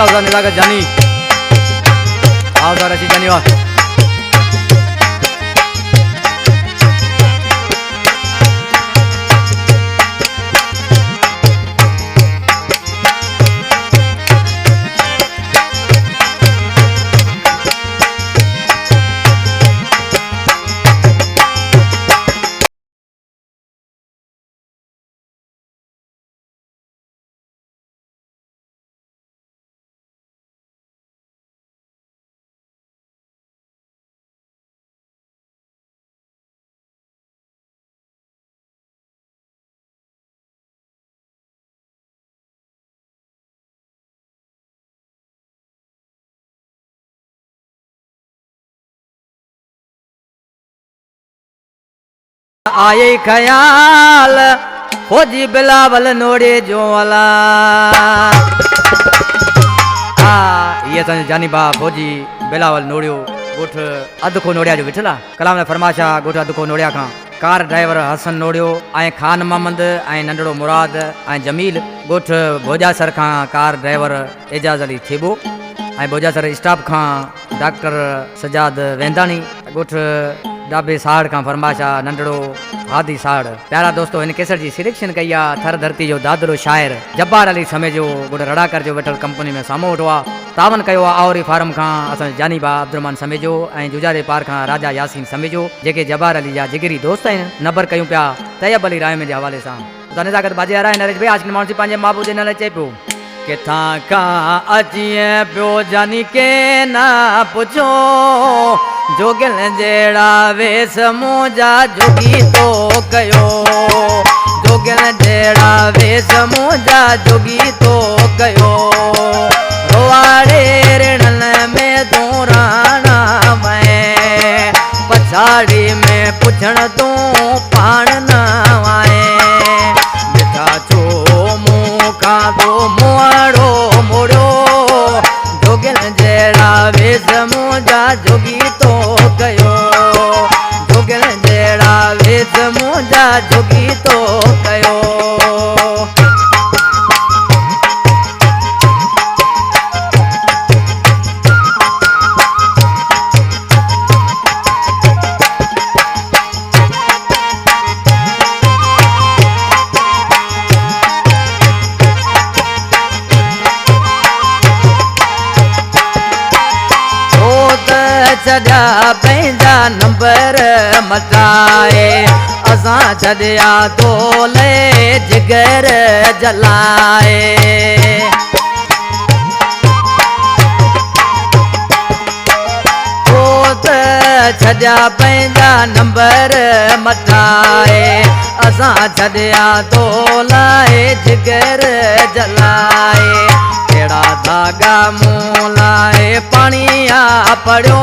આવતા નિરાગત જાની આવતા રસી જાની વાત आये ख्याल फौजी बिलावल नोड़े जो वाला ये तो जानी बा फौजी बिलावल नोड़ियो गोठ अध को नोड़िया जो बिठला कलाम ने फरमाशा गोठ अध को नोड़िया खां कार ड्राइवर हसन नोड़ियो ऐं खान मोहम्मद ऐं नंढड़ो मुराद ऐं जमील गोठ भोजासर खां कार ड्राइवर एजाज अली थेबो ऐं भोजासर स्टाफ खां डॉक्टर सजाद वेंदानी गोठ डाबे साड़ का फरमाशा नंढड़ो हादी साड़ प्यारा दोस्तों इन केसर जी सिलेक्शन कई आहे थर धरती जो दादरो शायर जब्बार अली समेजो गुड रड़ाकर जो वेठल कंपनी में साम्हूं वेठो आहे तावन कयो आहे आवरी फार्म खां असां जानी बा अब्दुरमान समेजो ऐं जुजारे पार खां राजा यासीन समेजो जेके जब्बार अली जा जिगरी दोस्त आहिनि नंबर कयूं पिया तैयब अली राय में जे हवाले सां त नज़ाकत बाजे आरा नरेश भाई आजकल माण्हू पंहिंजे महबूब जे नाले चए पियो किथां खां अची पियो जानी के ना पुछो जोगिल जेड़ा वेस मुंहिंजा जोगी तो कयो जोगिल जेड़ा वेस मुंहिंजा जोगी तो कयो रोवाड़े रिणन में तूं राणा वए पछाड़ी में पुछण तूं पाण न आए मिठा छो मूं खां तो मुआड़ो मोड़ो जोगिल जेड़ा वेस मुंहिंजा जोगी तो कयो जोगिल जेड़ा वेस मुंहिंजा जोगी तो कयो छॾिया पंहिंजा नंबर मटाए असां छॾिया तोले जिगर जलाए छॾिया पंहिंजा नंबर मटाए असां छॾिया तोलाए जिगर जलाए कहिड़ा धागा मूं लाइ पाणीअ पढ़ियो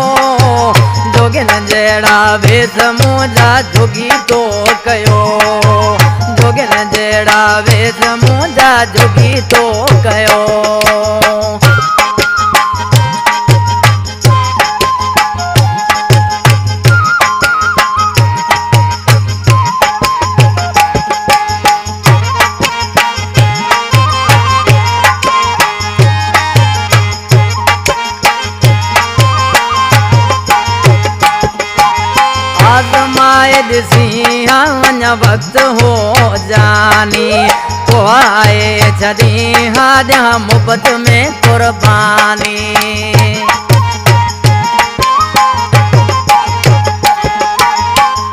जोगिन जहिड़ा वेस मुंहिंजा जोगी तो कयो जोगिन जहिड़ा वेस मुंहिंजा जोगी तो कयो ॾिसी अञा वक़्त हो जानी पोइ छॾी हाॾिया मुहबत में क़ुर्बानी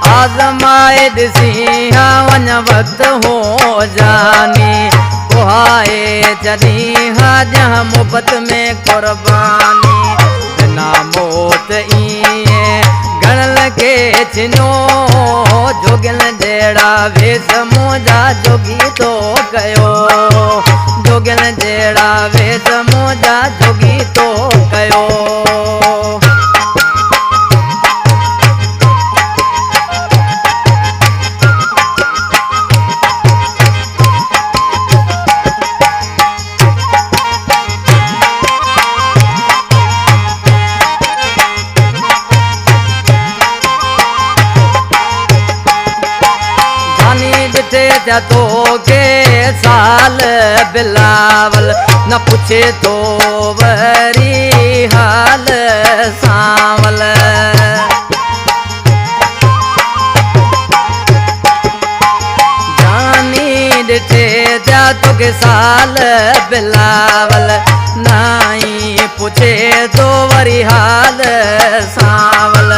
आज़माए ॾिसी अञा वक़्त हो जानी पोइ छॾी हाॾिया मुहबत में क़ुर्बानी बिना मौत ईअं गणल के छिनो जोगिल जेड़ा वेस मुंहिंजा जोगी तो कयो जोगिल जेड़ा वेस मुंहिंजा जोगी तो कयो टे जा तो के साल बिलावल न पूछे तो वरी हाल सांवल जानी डिठे जा तो के साल बिलावल नाई पूछे तो वरी हाल सांवल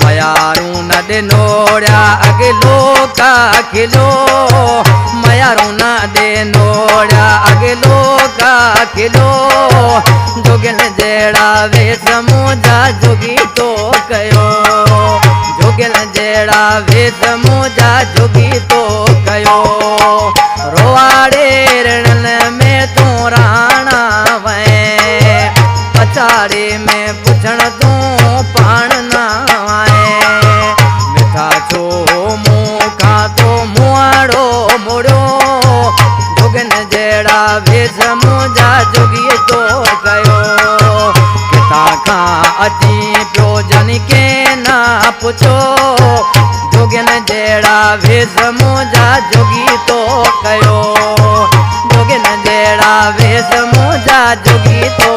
मयारू न डिनोड़िया अगलो का किलो मयारू न डिनोड़िया अगलो का किलो जोगिन जेड़ा वेस मुझा जोगी तो कयो जोगिन जेड़ा वेस मुझा जोगी तो कयो रोवाड़े रण में तू राणा वै पचाड़े में पुछण तू पाण ना आए मिठा छो मुँह का तो मुआड़ो मुड़ो जोगिन जेड़ा वेस मुझा जोगी तो कयो किता खां अची पियो जन के ना पुछो जोगिन जेड़ा वेस मुझा जोगी तो कयो जोगिन जेड़ा वेस मुझा जोगी तो